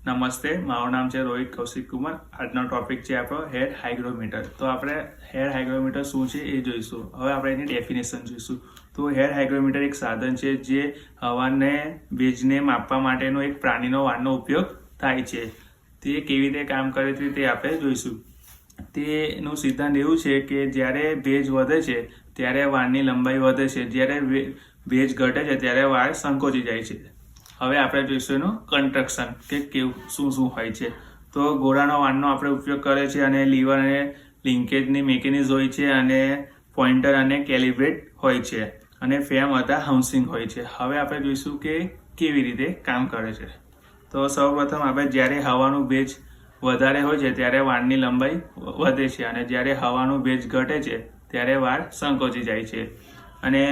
નમસ્તે, મારું નામ છે રોહિત કૌશિક કુમાર. આજનો ટોપિક છે આપણો હેડ હાઇગ્રોમીટર. તો આપણે હેડ હાઇગ્રોમીટર શું છે એ જોઈશું. હવે આપણે એની ડેફિનેશન જોઈશું. તો હેડ હાઇગ્રોમીટર એક સાધન છે જે હવાને ભેજને માપવા માટેનો એક પ્રાણીનો વાળનો ઉપયોગ થાય છે. તે કેવી રીતે કામ કરે છે તે આપણે જોઈશું. તેનું સિદ્ધાંત એવું છે કે જ્યારે ભેજ વધે છે ત્યારે વાળની લંબાઈ વધે છે, જ્યારે ભેજ ઘટે છે ત્યારે વાળ સંકોચી જાય છે. હવે આપણે જોઈશું એનું કન્સ્ટ્રક્શન કે કેવું શું હોય છે. તો ઘોડાનો વાળનો આપણે ઉપયોગ કરે છે અને લીવર અને લિંકેજની મિકેનિઝમ હોય છે અને પોઇન્ટર અને કેલિબ્રેટ હોય છે અને ફેમ હતા હાઉસિંગ હોય છે. હવે આપણે જોઈશું કે કેવી રીતે કામ કરે છે. તો સૌપ્રથમ આપણે જ્યારે હવાનું ભેજ વધારે હોય છે ત્યારે વાળની લંબાઈ વધે છે અને જ્યારે હવાનું ભેજ ઘટે છે ત્યારે વાળ સંકોચી જાય છે અને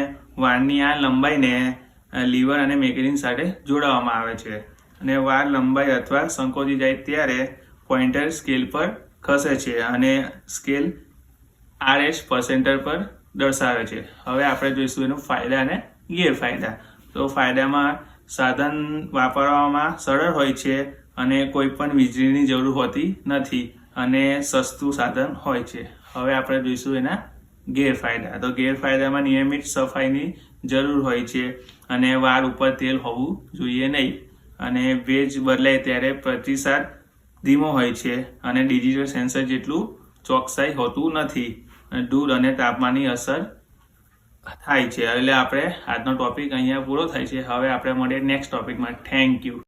વાળની આ લંબાઈને લીવર અને મેકેનિઝમ સાથે જોડવામાં આવે છે અને વાળ લંબાઈ અથવા સંકોચી જાય ત્યારે પોઇન્ટર સ્કેલ પર ખસે છે અને સ્કેલ RS % પર દર્શાવે છે. હવે આપણે જોઈશું એનું ફાયદા અને ગેરફાયદા. તો ફાયદામાં સાધન વાપરવામાં સરળ હોય છે અને કોઈ પણ વીજળીની જરૂર હોતી નથી અને સસ્તું સાધન હોય છે. હવે આપણે જોઈશું એના ગેરફાયદા. તો ગેરફાયદામાં નિયમિત સફાઈની જરૂર હોય છે અને વાળ ઉપર તેલ હોવું જોઈએ નહીં અને ભેજ બદલાય ત્યારે પ્રતિસાદ ધીમો હોય છે અને ડિજિટલ સેન્સર જેટલું ચોકસાઈ હોતું નથી અને દૂર અને તાપમાનની અસર થાય છે. એટલે આપણે આજનો ટોપિક અહીંયા પૂરો થાય છે. હવે આપણે મળીએ નેક્સ્ટ ટોપિકમાં. Thank you.